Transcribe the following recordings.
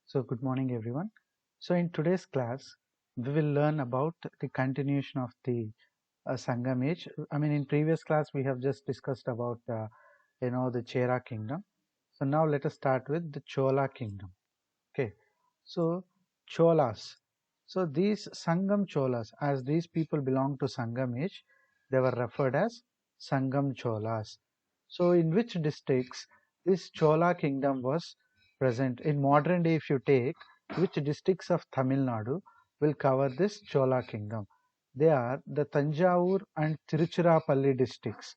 So good morning everyone. So in today's class, we will learn about the continuation of the Sangam age. I mean, in previous class we have just discussed about the Chera kingdom. So now let us start with the Chola kingdom. Okay. So Cholas. So these Sangam Cholas, as these people belong to Sangam age, they were referred as Sangam Cholas. So in which districts this Chola kingdom was present? In modern day, if you take, which districts of Tamil Nadu will cover this Chola kingdom? They are the Tanjavur and Tiruchirappalli districts.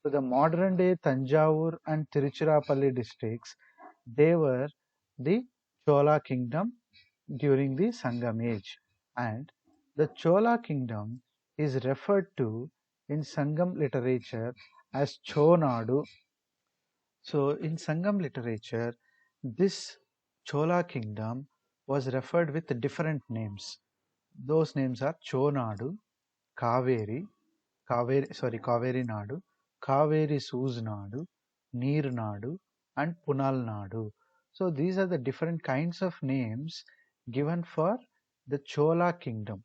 So the modern day Tanjavur and Tiruchirappalli districts, they were the Chola kingdom during the Sangam age, and the Chola kingdom is referred to in Sangam literature as Chonadu. So in Sangam literature, this Chola kingdom was referred with different names. Those names are Chonadu, Kaveri, Kaveri Nadu, Kaveri Suznadu, Neer Nadu, and Punal Nadu. So these are the different kinds of names given for the Chola kingdom.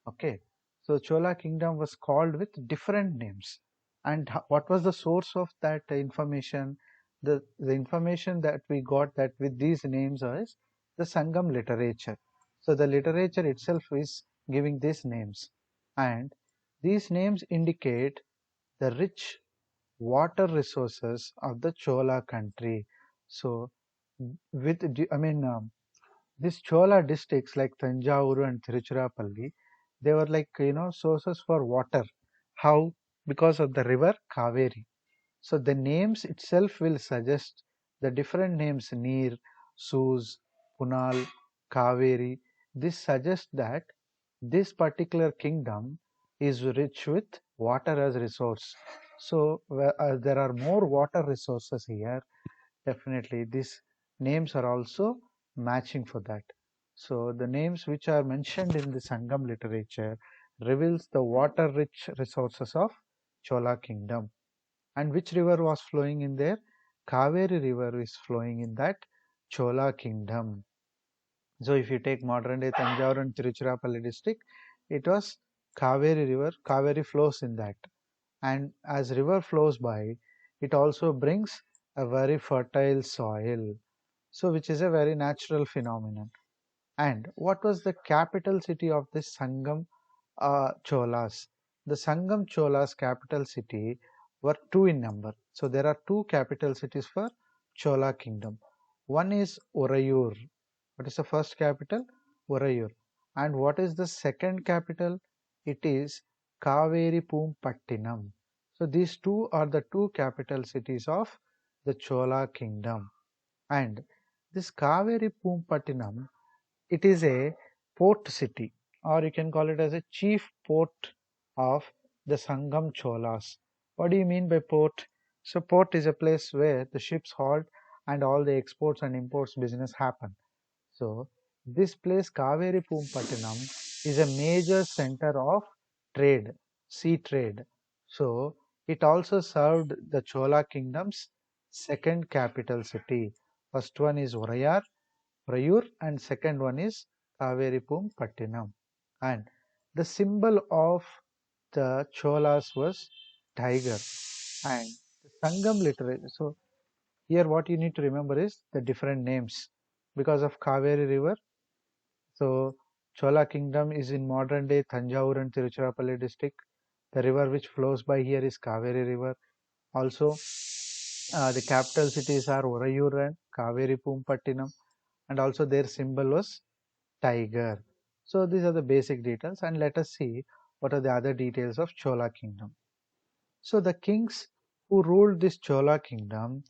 Okay, so Chola kingdom was called with different names. And what was the source of that information? The information that we got that with these names is the Sangam literature. So the literature itself is giving these names, and these names indicate the rich water resources of the Chola country. So these Chola districts like Tanjavur and Tiruchirappalli, they were like sources for water. How? Because of the river Kaveri. So the names itself will suggest the different names Neer, Suz, Punal, Kaveri. This suggests that this particular kingdom is rich with water as resource. So there are more water resources here. Definitely these names are also matching for that. So the names which are mentioned in the Sangam literature reveals the water rich resources of Chola kingdom. And which river was flowing in there? Kaveri river is flowing in that Chola kingdom. So if you take modern day Tanjore and Tiruchirappalli district, it was Kaveri river. Kaveri flows in that, and as river flows by, it also brings a very fertile soil, so which is a very natural phenomenon. And what was the capital city of this Sangam Cholas? The Sangam Cholas capital city were two in number. So there are two capital cities for Chola kingdom. One is Urayur. What is the first capital? Urayur. And what is the second capital? It is Kaveri Pattinam. So these two are the two capital cities of the Chola kingdom. And this Kaveri Pattinam, it is a port city, or you can call it as a chief port of the Sangam Cholas. What do you mean by port? So port is a place where the ships halt and all the exports and imports business happen. So this place Kaveri Pattinam is a major center of trade, sea trade. So it also served the Chola kingdom's second capital city. First one is Urayur, and second one is Kaveripum Pattinam. And the symbol of the Cholas was tiger, and the Sangam literature. So here what you need to remember is the different names because of Kaveri river. So Chola kingdom is in modern day Tanjavur and Tiruchirappalli district. The river which flows by here is Kaveri river. Also the capital cities are Urayur and Kaveripum Pattinam, and also their symbol was tiger. So these are the basic details, and let us see what are the other details of Chola kingdom. So the kings who ruled this Chola kingdom,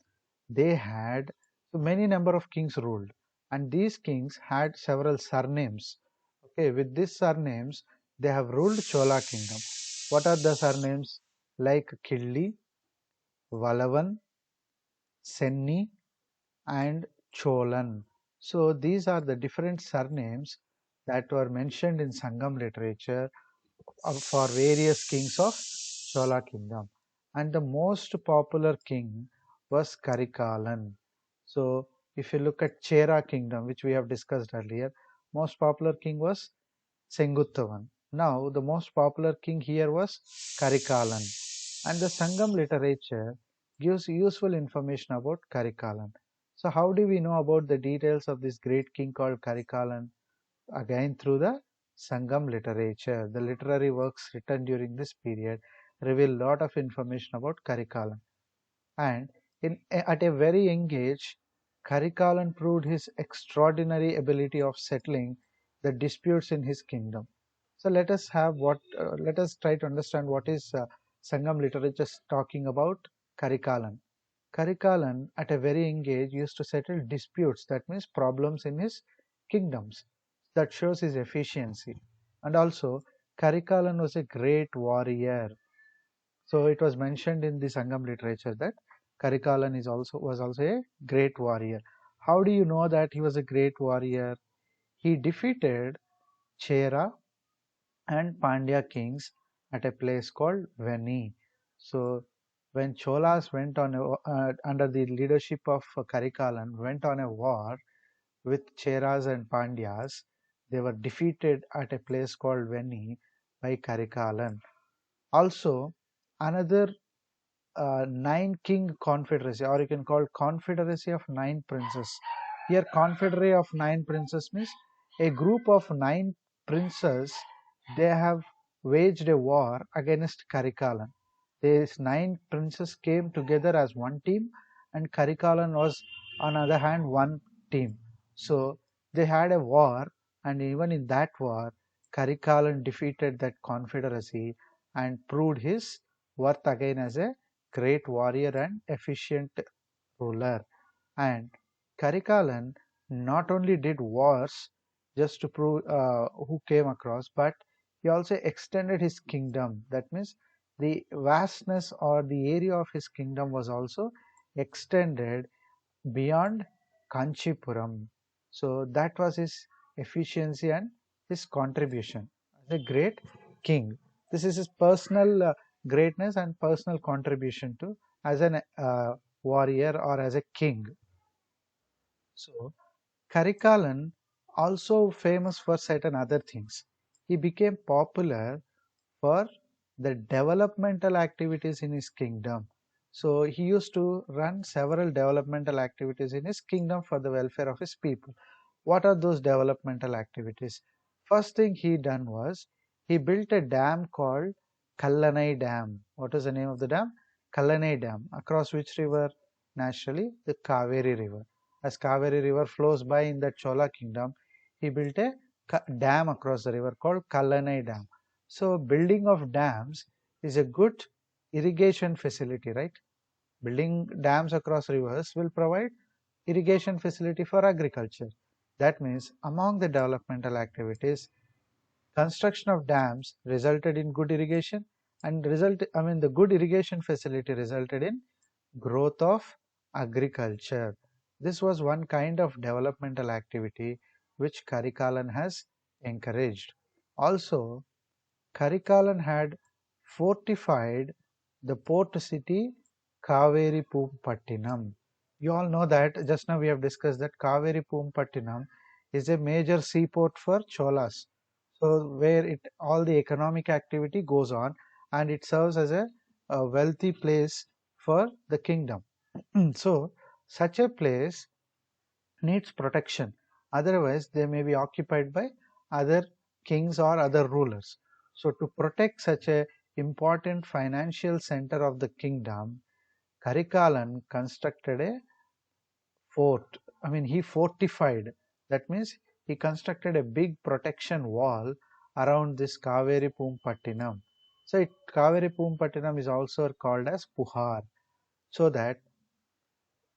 they had so many number of kings ruled, and these kings had several surnames. Okay, with these surnames they have ruled Chola kingdom. What are the surnames? Like Killi, Valavan, Senni, and Cholan. So these are the different surnames that were mentioned in Sangam literature for various kings of Chola kingdom. And the most popular king was Karikalan. So If you look at Chera Kingdom, which we have discussed earlier, most popular king was Senguttavan. Now, the most popular king here was Karikalan. And the Sangam literature gives useful information about Karikalan. So, how do we know about the details of this great king called Karikalan? Again, through the Sangam literature. The literary works written during this period reveal a lot of information about Karikalan. And at a very young age, Karikalan proved his extraordinary ability of settling the disputes in his kingdom. So let us try to understand what is Sangam literature talking about Karikalan. Karikalan at a very young age used to settle disputes, that means problems in his kingdoms. That shows his efficiency. And also, Karikalan was a great warrior. So it was mentioned in the Sangam literature that Karikalan was also a great warrior. How do you know that he was a great warrior? He defeated Chera and Pandya kings at a place called Veni. So when Cholas went on under the leadership of Karikalan went on a war with Cheras and Pandyas, they were defeated at a place called Veni by Karikalan. Also, another nine king confederacy, or you can call confederacy of nine princes. Here confederacy of nine princes means a group of nine princes, they have waged a war against Karikalan. These nine princes came together as one team, and Karikalan was on other hand one team. So they had a war, and even in that war Karikalan defeated that confederacy and proved his worth again as a great warrior and efficient ruler. And Karikalan not only did wars just to prove who came across, but he also extended his kingdom. That means the vastness or the area of his kingdom was also extended beyond Kanchipuram. So that was his efficiency and his contribution as a great king. This is his personal greatness and personal contribution to as an warrior or as a king. So Karikalan also famous for certain other things. He became popular for the developmental activities in his kingdom. So he used to run several developmental activities in his kingdom for the welfare of his people. What are those developmental activities? First thing he done was he built a dam called Kallanai Dam. What is the name of the dam? Kallanai Dam. Across which river? Naturally, the Kaveri River. As Kaveri River flows by in the Chola Kingdom, he built a dam across the river called Kallanai Dam. So building of dams is a good irrigation facility, right? Building dams across rivers will provide irrigation facility for agriculture. That means among the developmental activities, construction of dams resulted in good irrigation and the good irrigation facility resulted in growth of agriculture. This was one kind of developmental activity which Karikalan has encouraged. Also, Karikalan had fortified the port city Kaveri Pumpattinam. You all know that just now we have discussed that Kaveri Pumpattinam is a major seaport for Cholas. So where all the economic activity goes on, and it serves as a wealthy place for the kingdom. So such a place needs protection, otherwise they may be occupied by other kings or other rulers. So to protect such a important financial center of the kingdom, Karikalan constructed a fort. He fortified. That means he constructed a big protection wall around this Kaveri Pumpattinam. So Kaveri Pumpattinam is also called as Puhar. So that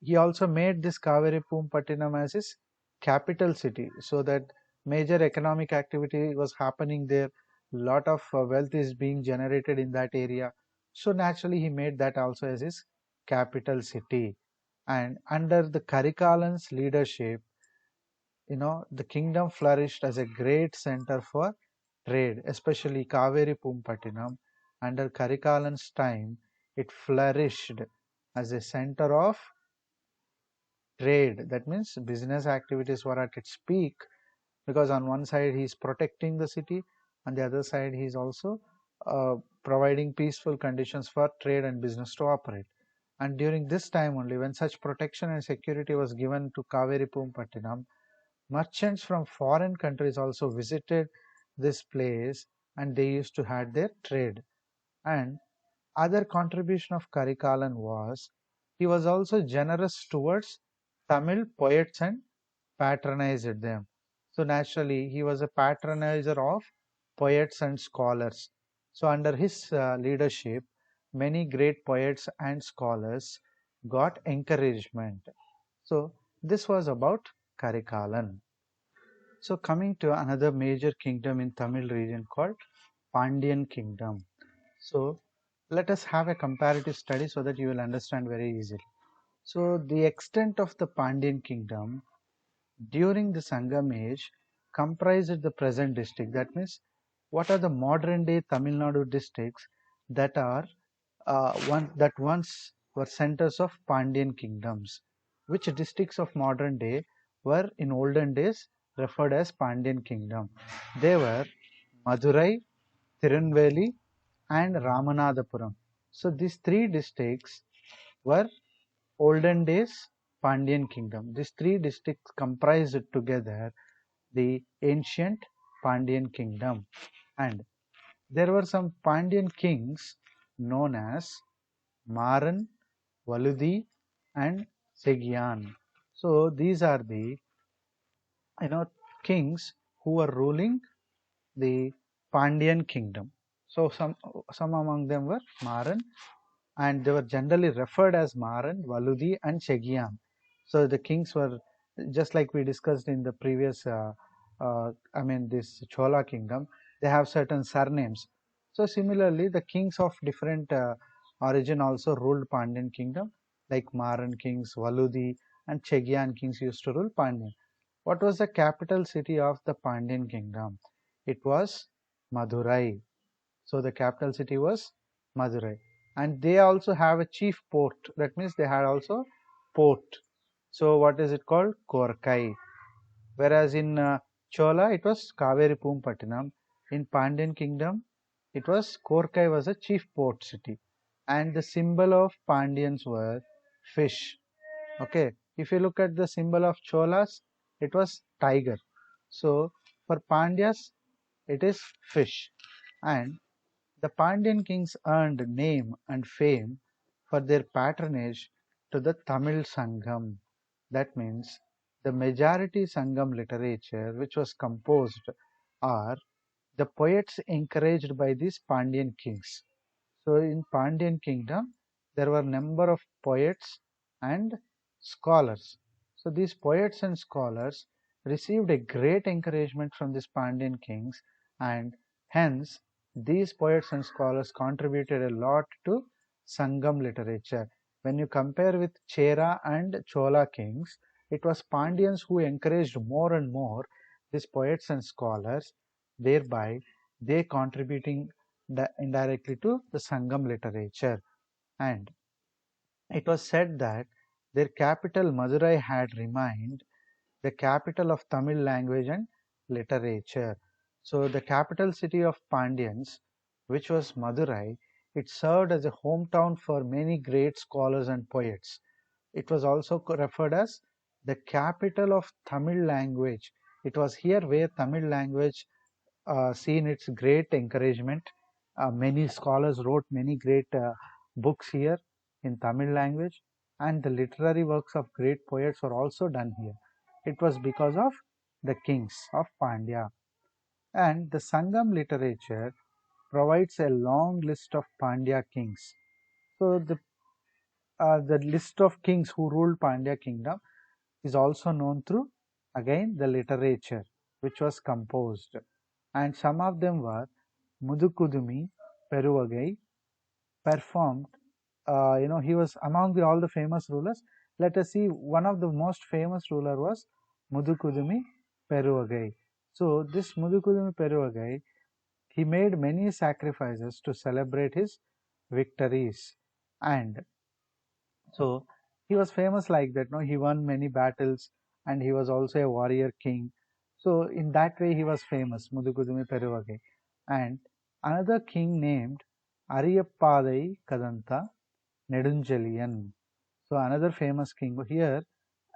he also made this Kaveri Pumpattinam as his capital city, so that major economic activity was happening there. Lot of wealth is being generated in that area. So naturally, he made that also as his capital city. And under the Karikalan's leadership, the kingdom flourished as a great center for trade, especially Kaveri Pumpattinam. Under Karikalan's time, it flourished as a center of trade. That means business activities were at its peak, because on one side he is protecting the city, on the other side he is also uh, providing peaceful conditions for trade and business to operate. And during this time only, when such protection and security was given to Kaveri Pumpattinam, merchants from foreign countries also visited this place, and they used to have their trade. And other contribution of Karikalan was he was also generous towards Tamil poets and patronized them. So naturally, he was a patronizer of poets and scholars. So under his leadership, many great poets and scholars got encouragement. So this was about Karikalan. So coming to another major kingdom in Tamil region called Pandian Kingdom. So let us have a comparative study so that you will understand very easily. So the extent of the Pandian Kingdom during the Sangam age comprised the present district. That means what are the modern day Tamil Nadu districts that are that once were centers of Pandian kingdoms. Which districts of modern day were in olden days referred as Pandian kingdom? They were Madurai, Tirunelveli, and Ramanathapuram. So these three districts were olden days Pandian kingdom. These three districts comprised together the ancient Pandian kingdom. And there were some Pandian kings known as Maran, Valudi, and Segian. So these are the you know kings who were ruling the Pandian kingdom. So some among them were Maran, and they were generally referred as Maran, Valudi, and Chegian. So the kings were just like we discussed in the previous, this Chola Kingdom, they have certain surnames. So similarly, the kings of different origin also ruled Pandian Kingdom, like Maran kings, Valudi, and Chegian kings used to rule Pandian. What was the capital city of the Pandian Kingdom? It was Madurai. So the capital city was Madurai. And they also have a chief port. That means they had also port. So what is it called? Korkai. Whereas in Chola, it was Kaveri Pumpattinam. In Pandian Kingdom, it was Korkai was a chief port city. And the symbol of Pandians were fish. Okay. If you look at the symbol of Cholas, it was tiger. So for Pandyas, it is fish. And the Pandian kings earned name and fame for their patronage to the Tamil Sangam. That means the majority Sangam literature which was composed are the poets encouraged by these Pandian kings. So in Pandian kingdom, there were number of poets and scholars. So these poets and scholars received a great encouragement from these Pandian kings, and hence these poets and scholars contributed a lot to Sangam literature. When you compare with Chera and Chola kings, it was Pandians who encouraged more and more these poets and scholars, thereby they contributing indirectly to the Sangam literature. And it was said that their capital Madurai had remained the capital of Tamil language and literature. So the capital city of Pandyans, which was Madurai, it served as a hometown for many great scholars and poets. It was also referred as the capital of Tamil language. It was here where Tamil language seen its great encouragement. Many scholars wrote many great books here in Tamil language, and the literary works of great poets were also done here. It was because of the kings of Pandya. And the Sangam literature provides a long list of Pandya kings. So the list of kings who ruled Pandya kingdom is also known through again the literature which was composed, and some of them were Mudukudumi Peruvagai performed. He was among all the famous rulers. Let us see, one of the most famous ruler was Mudukudumi Peruvagai. So this Mudukudumi Peruvagai, he made many sacrifices to celebrate his victories, and so he was famous like that. No, he won many battles, and he was also a warrior king. So in that way, he was famous, Mudukudumi Peruvage. And another king named Ariyappadai Kadanta Nedunjaliyan. So another famous king here.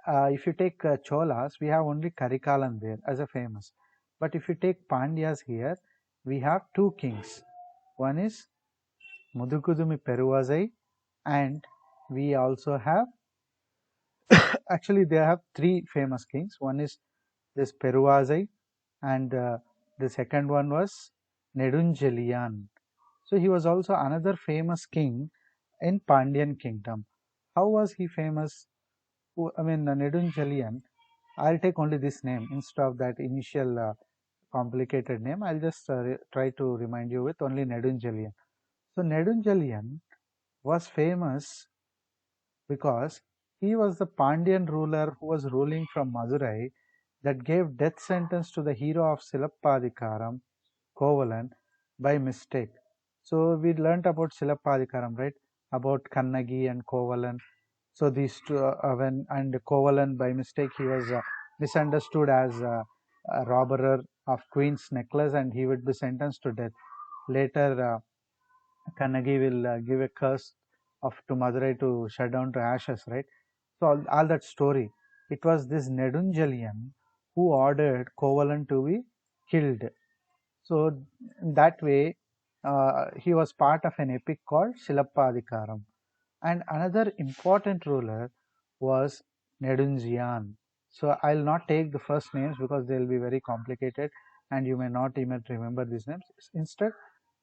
If you take Cholas, we have only Karikalan there as a famous. But if you take Pandyas here, we have two kings. One is Mudukudumi Peruvazai, and we also have, actually they have three famous kings. One is this Peruvazai, and the second one was Nedunjaliyan. So he was also another famous king in Pandian Kingdom. How was he famous? I mean, Nedunjaliyan, I'll take only this name instead of that initial complicated name. I'll just try to remind you with only Nedunjaliyan. So Nedunjaliyan was famous because he was the Pandian ruler who was ruling from Madurai that gave death sentence to the hero of Silappadikaram, Kovalan, by mistake. So we learnt about Silappadikaram, right? About Kannagi and Kovalan. So these two, and Kovalan, by mistake, he was misunderstood as a robber of Queen's necklace, and he would be sentenced to death. Later, Kannagi will give a curse of to Madurai to shut down to ashes, right? So all that story. It was this Nedunjaliyan who ordered Kovalan to be killed. So in that way, he was part of an epic called Silappadikaram. And another important ruler was Nedunjian. So I'll not take the first names because they'll be very complicated and you may not even remember these names. Instead,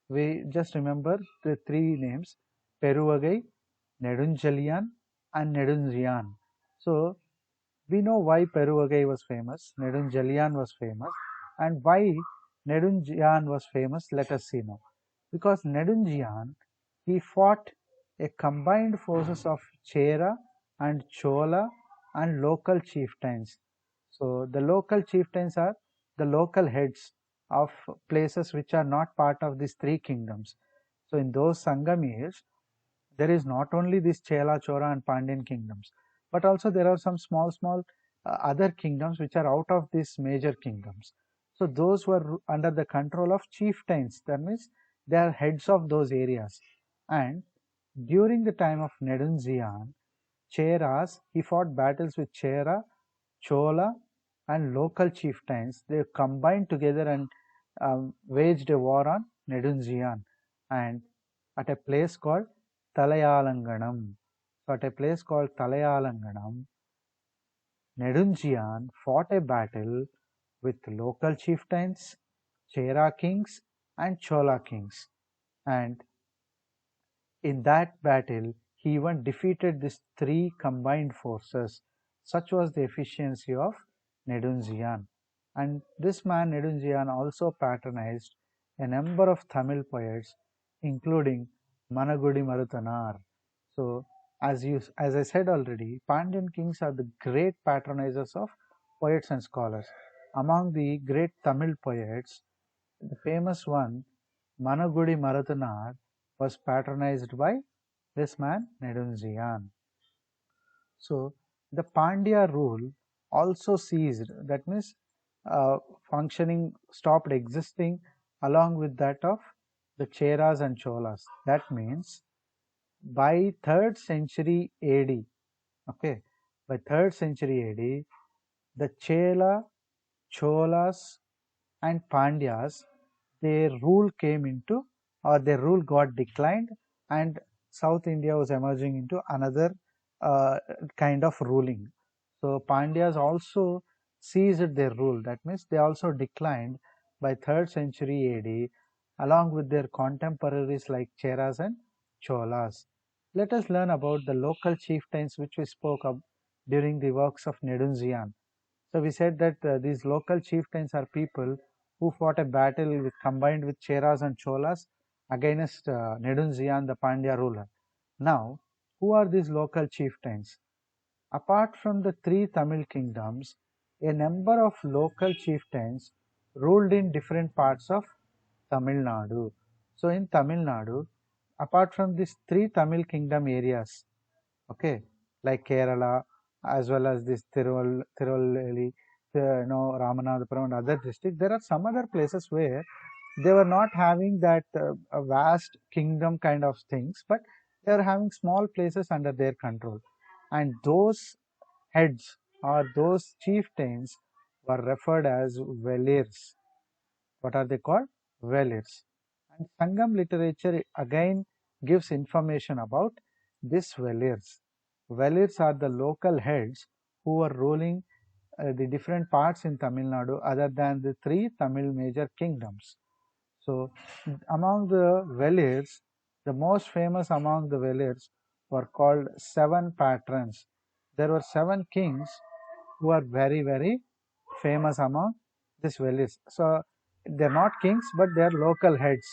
we just remember the three names: Peruvagai, Nedunjalian, and Nedunjian. So we know why Peruvagai was famous, Nedunjalian was famous, and why Nedunjian was famous. Let us see now. Because Nedunjian, he fought a combined forces of Chera and Chola and local chieftains. So the local chieftains are the local heads of places which are not part of these three kingdoms. So in those Sangam years, there is not only this Chela, Chora and Pandian kingdoms, but also there are some small other kingdoms which are out of these major kingdoms. So those were under the control of chieftains. That means they are heads of those areas. And during the time of Nedunzian, Cheras, he fought battles with Chera, Chola, and local chieftains. They combined together and waged a war on Nedunzian, and at a place called Talayalanganam. So at a place called Talayalanganam, Nedunjian fought a battle with local chieftains, Chera kings, and Chola kings. And in that battle, he even defeated these three combined forces. Such was the efficiency of Nedunjian. And this man, Nedunjian, also patronized a number of Tamil poets, including Managudi Maruthanar. So, as I said already, Pandian kings are the great patronizers of poets and scholars. Among the great Tamil poets, the famous one, Managudi Maruthanar, was patronized by this man, Nedunjian. So, the Pandya rule also ceased, that means functioning stopped existing along with that of the Cheras and Cholas. That means by 3rd century AD, okay, by 3rd century AD, the Chela, Cholas, and Pandyas, their rule came into, or their rule got declined, and South India was emerging into another kind of ruling. So Pandyas also ceased their rule. That means they also declined by 3rd century AD, along with their contemporaries like Cheras and Cholas. Let us learn about the local chieftains which we spoke of during the works of Nedunzian. So we said that these local chieftains are people who fought a battle combined with Cheras and Cholas against Nedunzian, the Pandya ruler. Now, who are these local chieftains? Apart from the three Tamil kingdoms, a number of local chieftains ruled in different parts of Tamil Nadu. So in Tamil Nadu, apart from these three Tamil kingdom areas, okay, like Kerala, as well as this Tiruvalluri, Ramanathapuram and other districts. There are some other places where they were not having that a vast kingdom kind of things, but they were having small places under their control. And those heads or those chieftains were referred as Vellirs. What are they called? Vellirs. And Sangam literature again gives information about this Vellirs. Vellirs are the local heads who were ruling the different parts in Tamil Nadu other than the three Tamil major kingdoms. So, among the Vellirs, the most famous among the Vellirs were called seven patrons. There were seven kings who are very, very famous among these Vellirs. So, they're not kings, but they're local heads.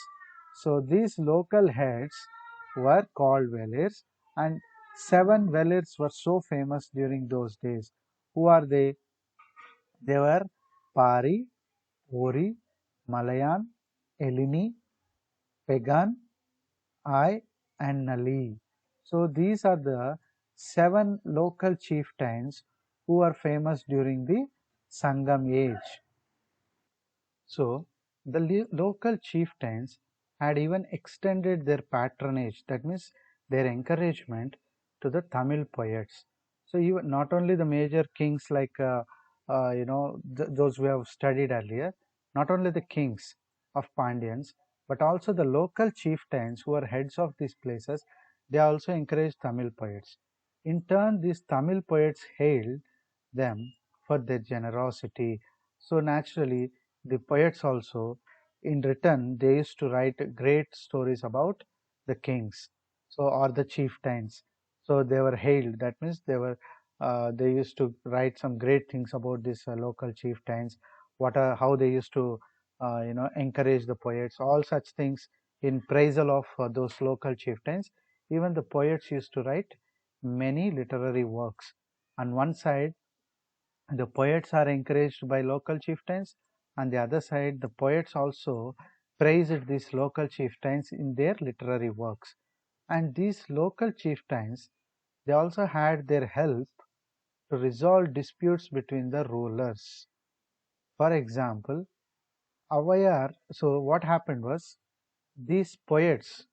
So, these local heads were called Vellirs, and seven Vellirs were so famous during those days. Who are they? They were Pari, Ori, Malayan, Elini, Pagan, I, and Nali. So these are the seven local chieftains who are famous during the Sangam age. So the local chieftains had even extended their patronage, that means their encouragement to the Tamil poets. So even not only the major kings like those we have studied earlier, not only the kings of Pandians, but also the local chieftains who are heads of these places, they also encouraged Tamil poets. In turn, these Tamil poets hailed them for their generosity. So naturally, the poets also, in return, they used to write great stories about the kings, so or the chieftains. So they were hailed. That means they used to write some great things about these local chieftains. How they used to encourage the poets. All such things in praisal of those local chieftains. Even the poets used to write many literary works. On one side, the poets are encouraged by local chieftains. On the other side, the poets also praised these local chieftains in their literary works. And these local chieftains, they also had their help to resolve disputes between the rulers. For example, Avayar, so what happened was these poets,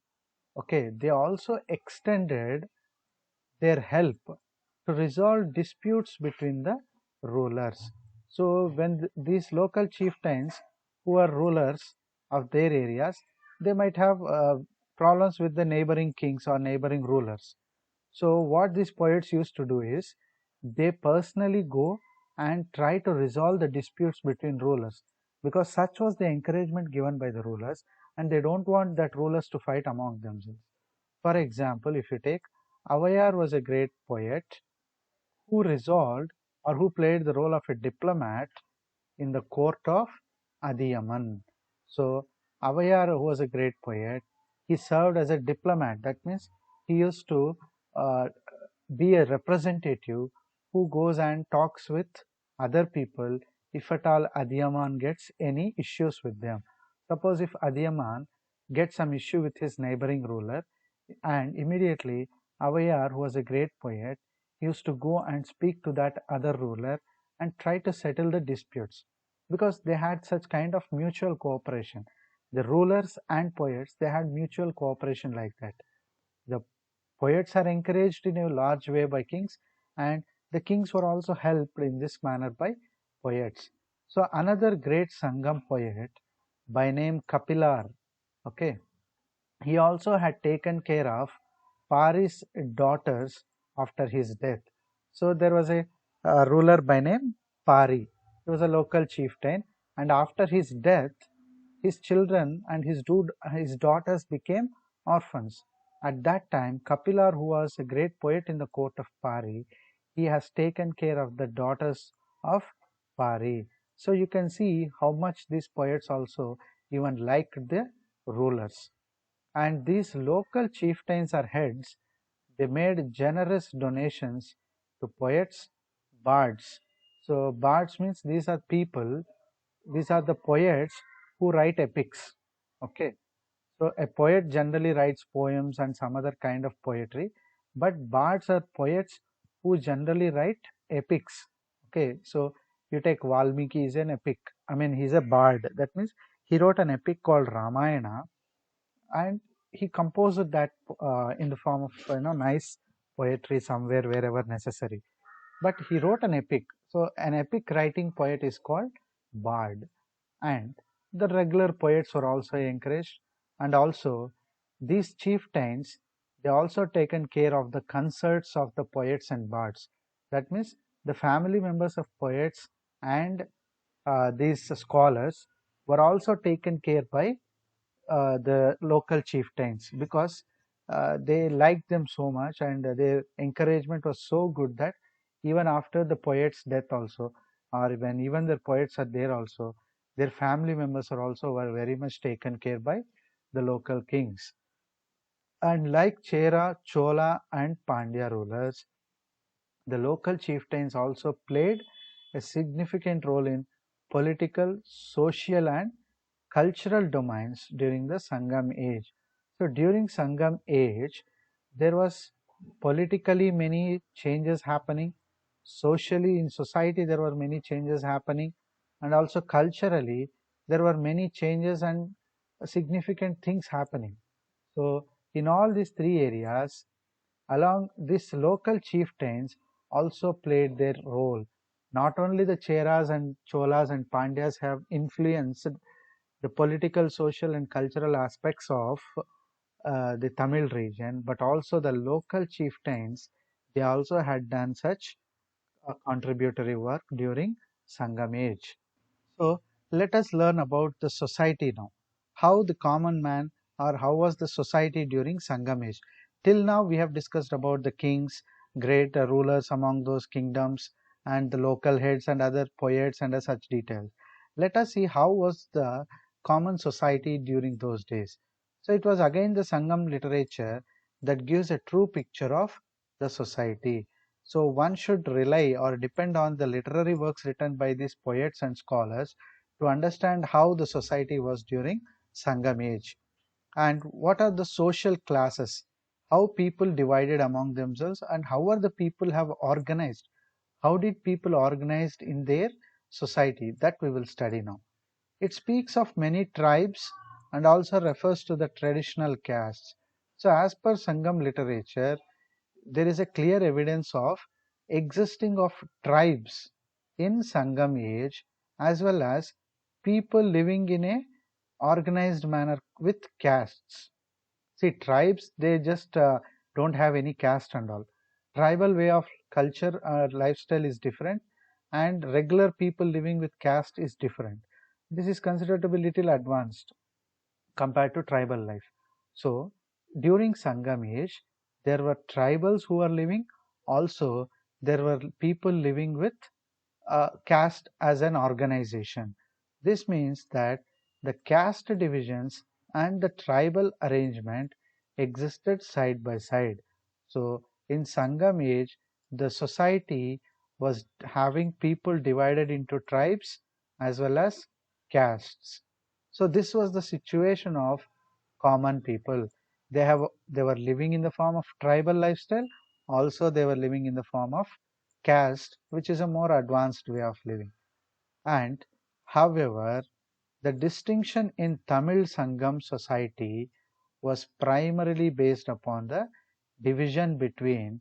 okay, they also extended their help to resolve disputes between the rulers. So when these local chieftains who are rulers of their areas, they might have problems with the neighboring kings or neighboring rulers. So what these poets used to do is they personally go and try to resolve the disputes between rulers, because such was the encouragement given by the rulers, and they don't want that rulers to fight among themselves. For example, if you take Avayar was a great poet who resolved or who played the role of a diplomat in the court of Adiyaman. So Avayar, who was a great poet, he served as a diplomat. That means he used to uh, be a representative who goes and talks with other people if at all Adiyaman gets any issues with them. Suppose if Adiyaman gets some issue with his neighboring ruler, and immediately Avayar, who was a great poet, used to go and speak to that other ruler and try to settle the disputes, because they had such kind of mutual cooperation. The rulers and poets, they had mutual cooperation like that. The poets are encouraged in a large way by kings, and the kings were also helped in this manner by poets. So another great Sangam poet by name Kapilar, okay, he also had taken care of Pari's daughters after his death. So there was a ruler by name Pari. He was a local chieftain, and after his death, his children and his daughters became orphans. At that time, Kapilar, who was a great poet in the court of Pari, he has taken care of the daughters of Pari. So you can see how much these poets also even liked the rulers. And these local chieftains or heads, they made generous donations to poets, bards. So bards means these are people, these are the poets who write epics. Okay. So a poet generally writes poems and some other kind of poetry, but bards are poets who generally write epics. Okay, so you take Valmiki is an epic. I mean, he's a bard. That means he wrote an epic called Ramayana, and he composed that in the form of nice poetry somewhere wherever necessary. But he wrote an epic. So an epic writing poet is called bard, and the regular poets were also encouraged. And also these chieftains, they also taken care of the concerts of the poets and bards. That means the family members of poets and these scholars were also taken care by the local chieftains, because they liked them so much, and their encouragement was so good that even after the poet's death also, or when even the poets are there also, their family members are also were very much taken care by the local kings. And like Chera, Chola and Pandya rulers, the local chieftains also played a significant role in political, social and cultural domains during the Sangam age. So during Sangam age, there was politically many changes happening, socially in society there were many changes happening, and also culturally there were many changes and significant things happening. So in all these three areas, along these local chieftains also played their role. Not only the Cheras and Cholas and Pandyas have influenced the political, social, and cultural aspects of the Tamil region, but also the local chieftains, they also had done such contributory work during Sangam age. So let us learn about the society now. How the common man, or how was the society during Sangam age? Till now we have discussed about the kings, great rulers among those kingdoms, and the local heads and other poets and such details. Let us see how was the common society during those days. So it was again the Sangam literature that gives a true picture of the society. So one should rely or depend on the literary works written by these poets and scholars to understand how the society was during Sangam age, and what are the social classes, how people divided among themselves, and how are the people have organized. How did people organized in their society? That we will study now. It speaks of many tribes and also refers to the traditional castes. So as per Sangam literature, there is a clear evidence of existing of tribes in Sangam age, as well as people living in a organized manner with castes. See, tribes, they just don't have any caste and all. Tribal way of culture or lifestyle is different, and regular people living with caste is different. This is considered to be little advanced compared to tribal life. So during Sangam age, there were tribals who were living. Also, there were people living with caste as an organization. This means that the caste divisions and the tribal arrangement existed side by side. So in Sangam age, the society was having people divided into tribes as well as castes. So this was the situation of common people. They were living in the form of tribal lifestyle. Also, they were living in the form of caste, which is a more advanced way of living. And however, the distinction in Tamil Sangam society was primarily based upon the division between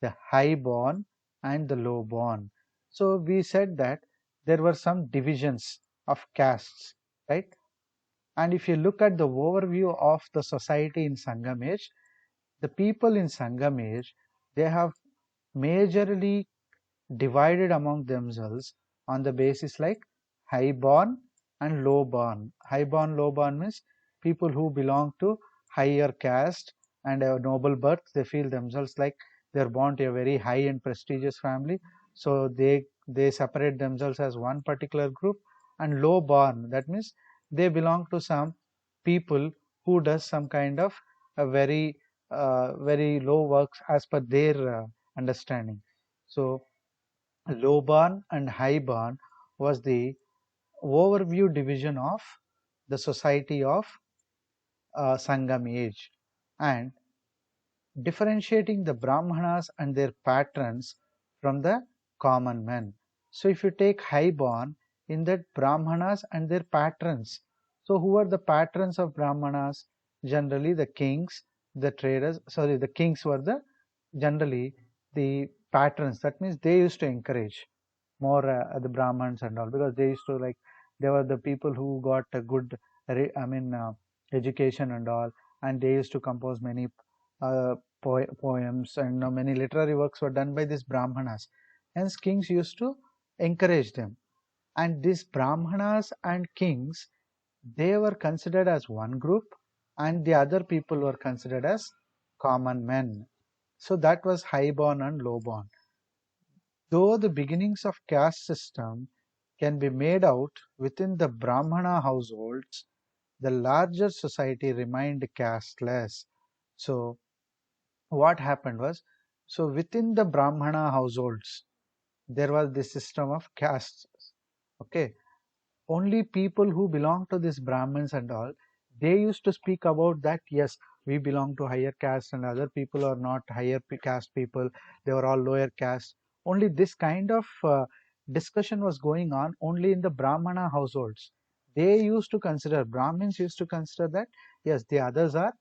the high born and the low born. So we said that there were some divisions of castes, right? And if you look at the overview of the society in Sangam age, the people in Sangam age, they have majorly divided among themselves on the basis like high born and low born. High born, low born means people who belong to higher caste and a noble birth. They feel themselves like they're born to a very high and prestigious family, so they separate themselves as one particular group. And low born, that means they belong to some people who does some kind of a very low works as per their understanding. So low born and high born was the overview division of the society of Sangam age. And differentiating the Brahmanas and their patrons from the common men. So if you take highborn, in that Brahmanas and their patrons. So who are the patrons of Brahmanas? Generally the kings, the traders, sorry, the kings were the generally the patrons. That means they used to encourage more the Brahmins and all, because they used to like, they were the people who got a good education and all, and they used to compose many poems, and many literary works were done by these Brahmanas. Hence kings used to encourage them, and these Brahmanas and kings, they were considered as one group, and the other people were considered as common men. So that was highborn and lowborn. Though the beginnings of caste system can be made out within the Brahmana households, the larger society remained casteless. So what happened was, so within the Brahmana households, there was this system of castes. Okay, only people who belong to this Brahmins and all, they used to speak about that, yes, we belong to higher caste and other people are not higher caste people, they were all lower caste. Only this kind of discussion was going on only in the Brahmana households. They used to consider, Brahmins used to consider that, yes, the others are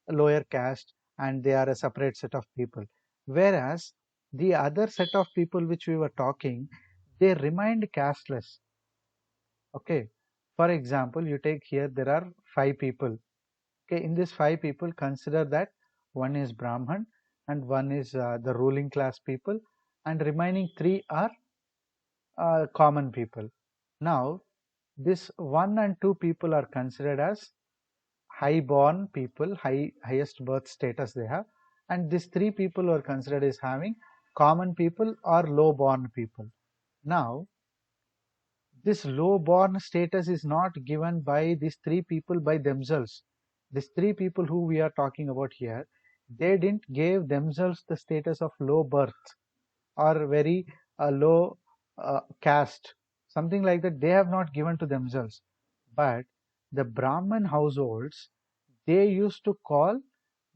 lower caste and they are a separate set of people. Whereas the other set of people which we were talking, they remained casteless. Okay, for example, you take here, there are 5 people. Okay, in these 5 people, consider that one is Brahman and one is the ruling class people, and remaining 3 are common people. Now this 1 and 2 people are considered as high born people, highest birth status they have, and these 3 people are considered as having common people or low born people. Now this low born status is not given by these 3 people by themselves. These 3 people who we are talking about here, they didn't give themselves the status of low birth or very low caste, something like that. They have not given to themselves, but the Brahman households, they used to call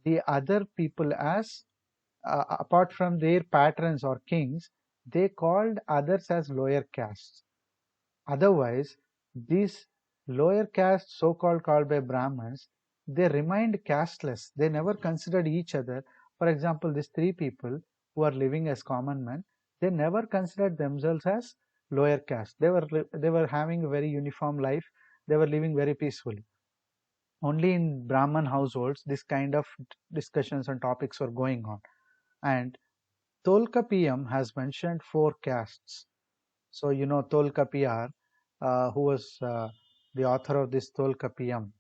the other people as apart from their patrons or kings, they called others as lower castes. Otherwise, these lower castes, so-called called by Brahmins, they remained casteless. They never considered each other. For example, these 3 people who are living as common men, they never considered themselves as lower caste. They were having a very uniform life. They were living very peacefully. Only in Brahman households, this kind of discussions and topics were going on. And Tolkappiyam has mentioned 4 castes. So, Tolkappiyar, who was the author of this Tolkappiyam,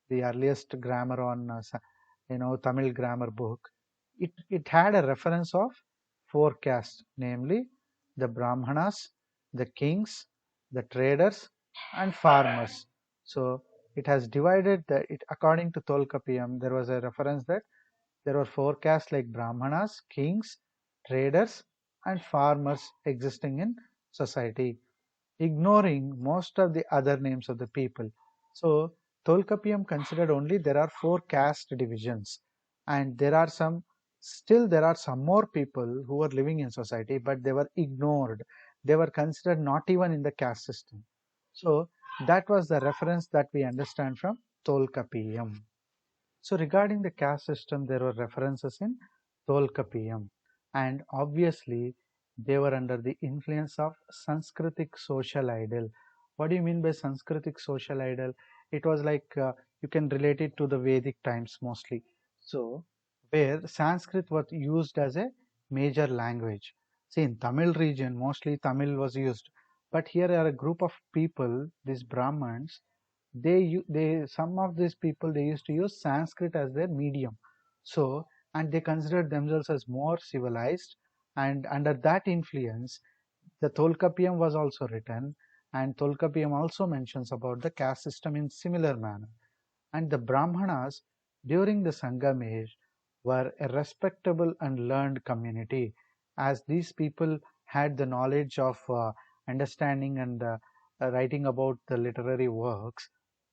the earliest grammar on, Tamil grammar book, it had a reference of 4 castes, namely the Brahmanas, the kings, the traders, and farmers. So, it has divided it according to Tolkappiyam. There was a reference that there were 4 castes like Brahmanas, kings, traders, and farmers existing in society, ignoring most of the other names of the people. So Tolkappiyam considered only there are 4 caste divisions, and there are some more people who were living in society, but they were ignored. They were considered not even in the caste system. So that was the reference that we understand from Tolkappiyam. So regarding the caste system, there were references in Tolkappiyam, and obviously they were under the influence of Sanskritic social ideal. What do you mean by Sanskritic social ideal? It was like you can relate it to the Vedic times mostly. So where Sanskrit was used as a major language. See, in Tamil region, mostly Tamil was used, but here are a group of people, these Brahmins, they some of these people, they used to use Sanskrit as their medium. So, and they considered themselves as more civilized, and under that influence the Tolkappiyam was also written, and Tolkappiyam also mentions about the caste system in similar manner. And the Brahmanas during the Sangam age were a respectable and learned community, as these people had the knowledge of understanding and writing about the literary works.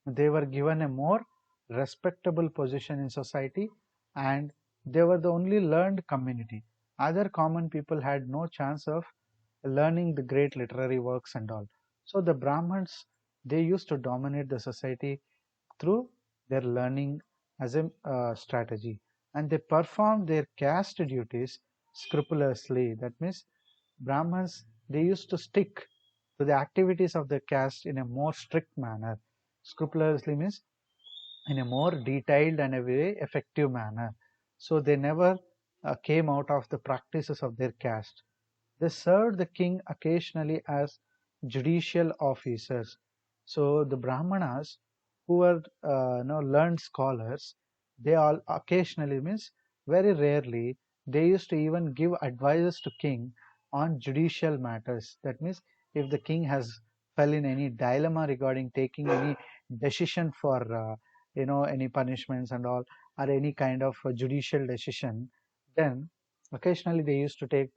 They were given a more respectable position in society, and they were the only learned community. Other common people had no chance of learning the great literary works and all. So the Brahmins, they used to dominate the society through their learning as a strategy, and they performed their caste duties scrupulously. That means Brahmins, they used to stick to the activities of the caste in a more strict manner. Scrupulously means in a more detailed and a very effective manner. So they never came out of the practices of their caste. They served the king occasionally as judicial officers. So the Brahmanas, who were learned scholars, they all occasionally means very rarely they used to even give advices to king on judicial matters. That means if the king has fell in any dilemma regarding taking any decision for any punishments and all, or any kind of judicial decision, then occasionally they used to take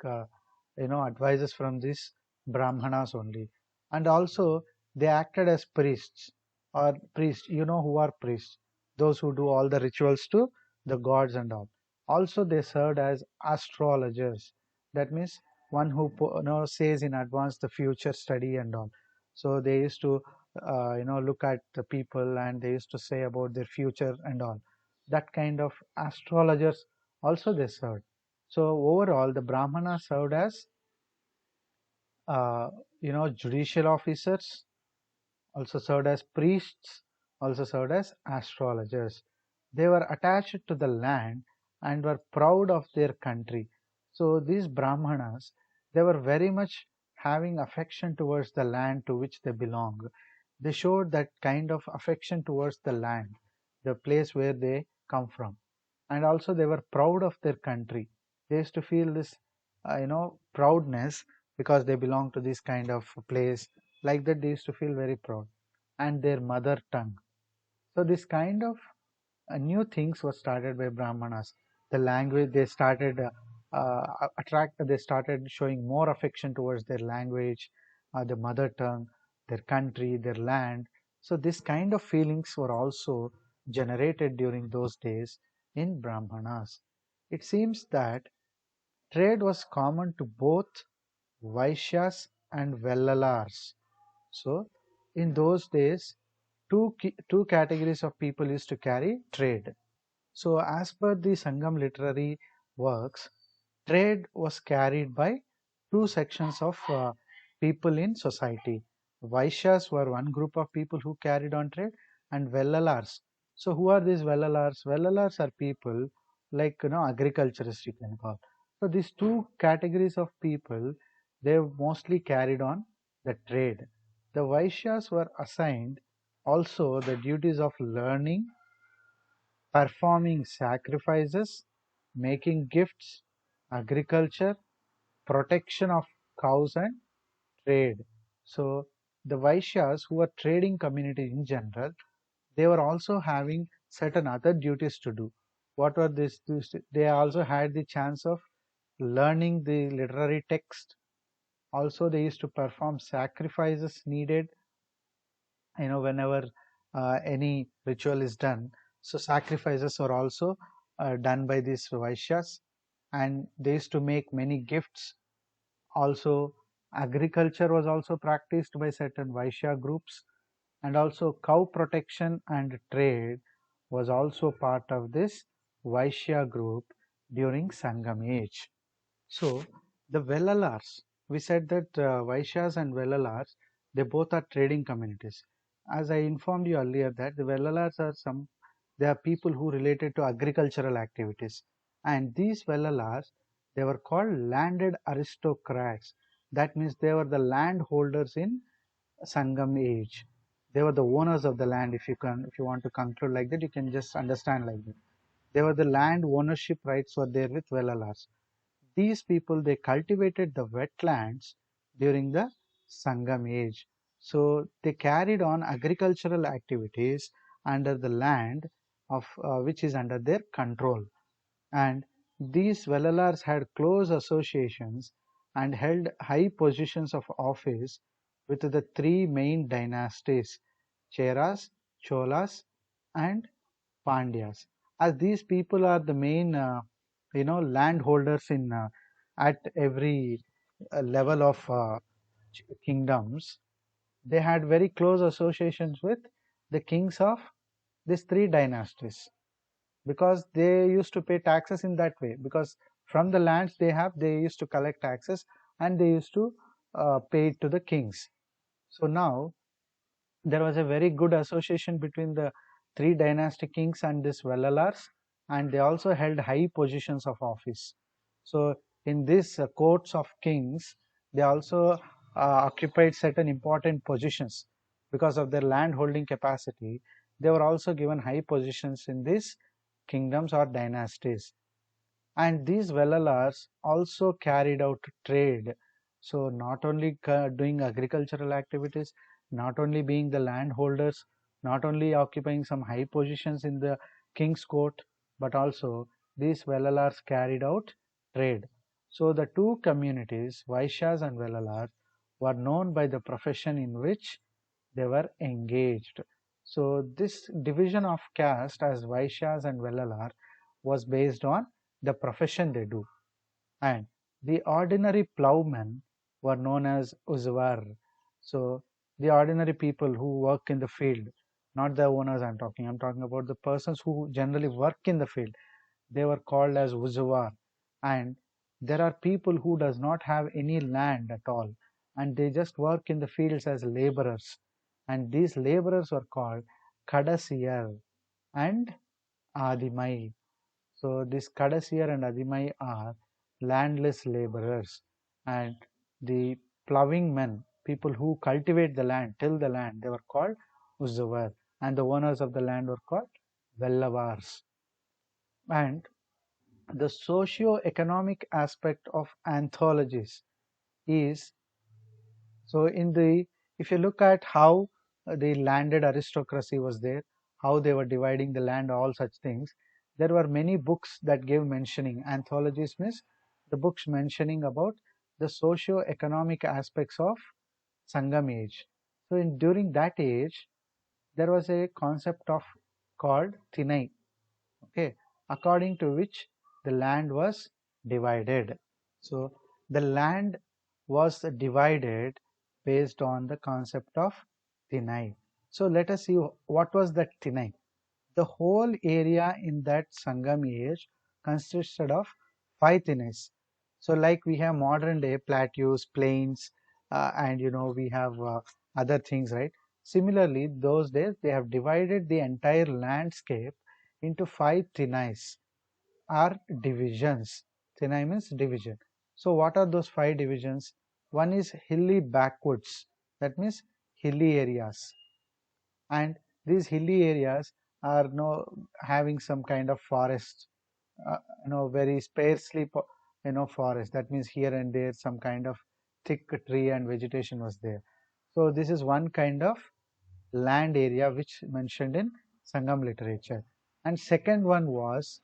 advices from these brahmanas only. And also they acted as priests, or priests, who are priests, those who do all the rituals to the gods and all. Also they served as astrologers. That means one who says in advance the future study and all. So they used to look at the people and they used to say about their future and all. That kind of astrologers also they served. So overall, the Brahmana served as uh, judicial officers, also served as priests, also served as astrologers. They were attached to the land and were proud of their country. So these Brahmanas, they were very much having affection towards the land to which they belong. They showed that kind of affection towards the land, the place where they come from. And also they were proud of their country. They used to feel this, proudness because they belong to this kind of place. Like that, they used to feel very proud. And their mother tongue. So this kind of new things were started by Brahmanas. The language they started they started showing more affection towards their language, their mother tongue, their country, their land. So this kind of feelings were also generated during those days in Brahmanas. It seems that trade was common to both Vaishyas and Vellalars. So in those days, two categories of people used to carry trade. So as per the Sangam literary works, trade was carried by two sections of people in society. Vaishyas were one group of people who carried on trade, and Vellalars. So who are these Vellalars? Vellalars are people like agriculturists you can call. So these two categories of people, they mostly carried on the trade. The Vaishyas were assigned also the duties of learning, performing sacrifices, making gifts, agriculture, protection of cows, and trade. So the Vaishyas, who were trading community in general, they were also having certain other duties to do. What were these? They also had the chance of learning the literary text. Also, they used to perform sacrifices needed, whenever any ritual is done. So sacrifices are also done by these Vaishyas, and they used to make many gifts. Also, agriculture was also practiced by certain Vaishya groups, and also cow protection and trade was also part of this Vaishya group during Sangam age. So the Vellalars, we said that Vaishyas and Vellalars, they both are trading communities. As I informed you earlier that the Vellalars are they are people who related to agricultural activities. And these Vellalars, they were called landed aristocrats. That means they were the landholders in Sangam age. They were the owners of the land. If you want to conclude like that, you can just understand like that. They were the land ownership rights were there with Vellalars. These people, they cultivated the wetlands during the Sangam age. So they carried on agricultural activities under the land of which is under their control. And these Vellalars had close associations and held high positions of office with the three main dynasties, Cheras, Cholas, and Pandyas. As these people are the main landholders in at every level of kingdoms, they had very close associations with the kings of these three dynasties, because they used to pay taxes in that way, because from the lands they have, they used to collect taxes and they used to pay it to the kings. So now there was a very good association between the three dynastic kings and this Vellalars, and they also held high positions of office. So in these courts of kings, they also occupied certain important positions because of their land holding capacity. They were also given high positions in these kingdoms or dynasties. And these Vellalars also carried out trade. So not only doing agricultural activities, not only being the landholders, not only occupying some high positions in the king's court, but also these Vellalars carried out trade. So the two communities, Vaishyas and Vellalars, were known by the profession in which they were engaged. So this division of caste as Vaishyas and Vellalar was based on the profession they do. And the ordinary plowmen were known as Uzvar. So the ordinary people who work in the field, not the owners I'm talking about the persons who generally work in the field, they were called as Uzvar. And there are people who does not have any land at all, and they just work in the fields as laborers. And these laborers were called Kadasiyar and Adimai. So this Kadasiyar and Adimai are landless laborers, and the plowing men, people who cultivate the land, till the land, they were called Uzzavar, and the owners of the land were called Vellavars. And the socio-economic aspect of anthologies is, so in the, if you look at how the landed aristocracy was there, how they were dividing the land, all such things, there were many books that gave mentioning. Anthologies means the books mentioning about the socio-economic aspects of Sangam age. So during that age, there was a concept of called Thinai, okay, according to which the land was divided. So the land was divided based on the concept of Thinai. So let us see what was that Thinai. The whole area in that Sangam age consisted of 5 Thinais. So like we have modern day plateaus, plains, and we have other things, right? Similarly, those days they have divided the entire landscape into 5 Thinais, are divisions. Thinai means division. So what are those 5 divisions? One is hilly backwoods, that means hilly areas. And these hilly areas are having some kind of forest, very sparsely forest. That means here and there some kind of thick tree and vegetation was there. So this is one kind of land area which mentioned in Sangam literature. And second one was,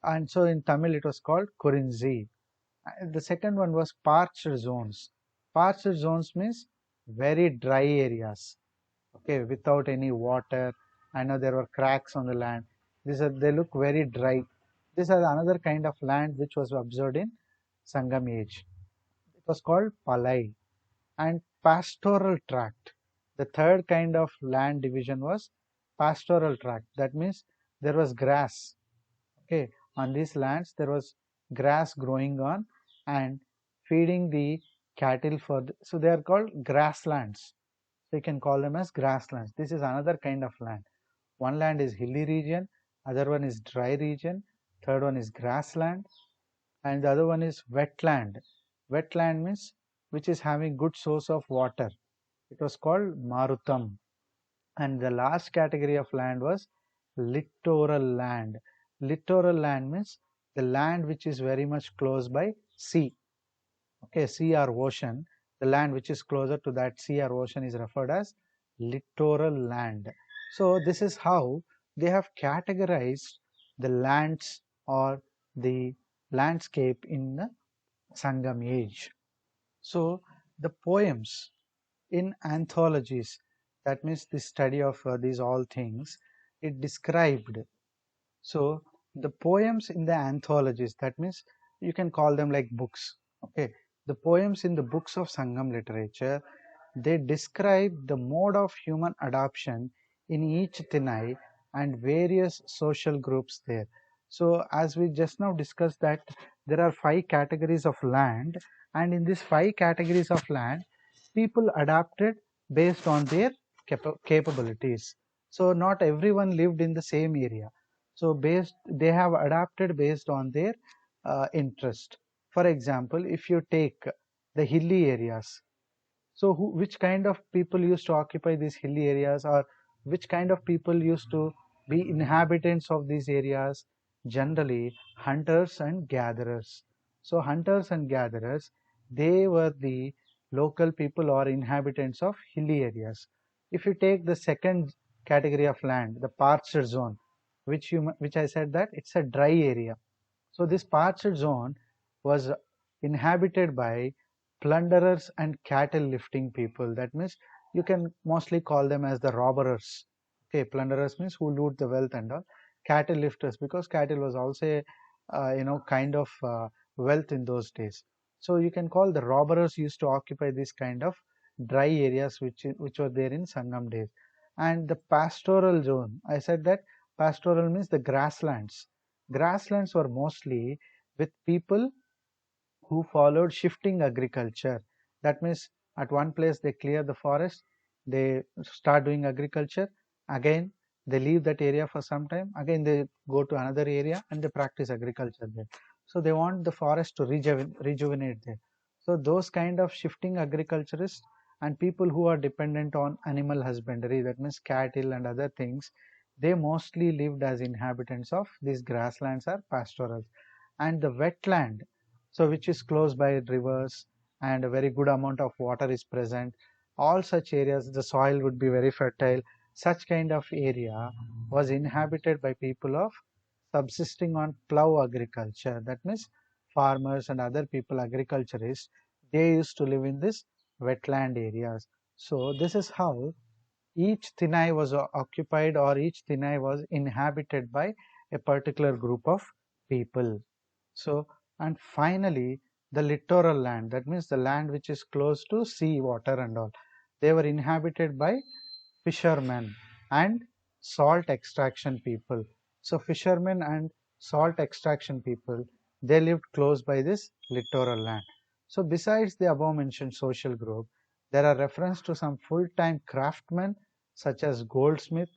and so in Tamil it was called Kurinzi. The second one was parched zones. Parched zones means very dry areas, okay, without any water. I know there were cracks on the land. They look very dry. This is another kind of land which was observed in Sangam age. It was called Palai. And pastoral tract. The third kind of land division was pastoral tract. That means there was grass. Okay, on these lands there was grass growing on and feeding the cattle for so they are called grasslands. So you can call them as grasslands. This is another kind of land. One land is hilly region, other one is dry region, third one is grassland, and the other one is wetland. Wetland means which is having good source of water. It was called Marutam. And the last category of land was littoral land. Littoral land means the land which is very much close by sea. Okay, sea or ocean. The land which is closer to that sea or ocean is referred as littoral land. So this is how they have categorized the lands or the landscape in the Sangam age. So the poems in anthologies, that means the study of these all things, it described. So the poems in the anthologies, that means you can call them like books. Okay, the poems in the books of Sangam literature, they describe the mode of human adoption in each Tinai and various social groups there. So as we just now discussed that there are 5 categories of land, and in these 5 categories of land, people adapted based on their capabilities. So not everyone lived in the same area. So they have adapted based on their interest. For example, if you take the hilly areas, so which kind of people used to occupy these hilly areas, or which kind of people used to be inhabitants of these areas? Generally, hunters and gatherers. So hunters and gatherers, they were the local people or inhabitants of hilly areas. If you take the second category of land, the parched zone, which I said that it's a dry area. So this parched zone was inhabited by plunderers and cattle lifting people. That means you can mostly call them as the robberers. Okay, plunderers means who loot the wealth and all. Cattle lifters, because cattle was also a kind of wealth in those days. So you can call the robberers used to occupy this kind of dry areas which were there in Sangam days. And the pastoral zone, I said that pastoral means the grasslands. Grasslands were mostly with people who followed shifting agriculture. That means at one place they clear the forest, they start doing agriculture, again they leave that area for some time, again they go to another area and they practice agriculture there. So they want the forest to rejuvenate there. So those kind of shifting agriculturists and people who are dependent on animal husbandry, that means cattle and other things, they mostly lived as inhabitants of these grasslands or pastorals. And the wetland, so which is close by rivers and a very good amount of water is present, all such areas the soil would be very fertile. Such kind of area was inhabited by people of subsisting on plough agriculture. That means farmers and other people, agriculturists, they used to live in this wetland areas. So this is how each Tinai was occupied, or each Tinai was inhabited by a particular group of people. So, and finally, the littoral land, that means the land which is close to sea, water and all, they were inhabited by fishermen and salt extraction people. So fishermen and salt extraction people, they lived close by this littoral land. So besides the above mentioned social group, there are reference to some full-time craftsmen such as goldsmith,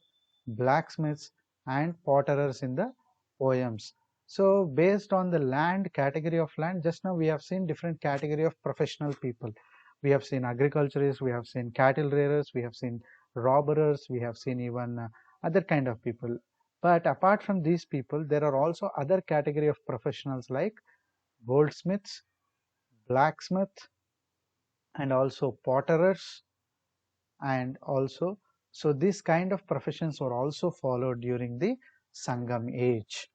blacksmiths and potterers in the poems. So based on the land, category of land, just now we have seen different category of professional people. We have seen agriculturists, we have seen cattle rearers, we have seen robbers, we have seen even other kind of people. But apart from these people, there are also other category of professionals like goldsmiths, blacksmiths, and also potterers, and also, so these kind of professions were also followed during the Sangam age.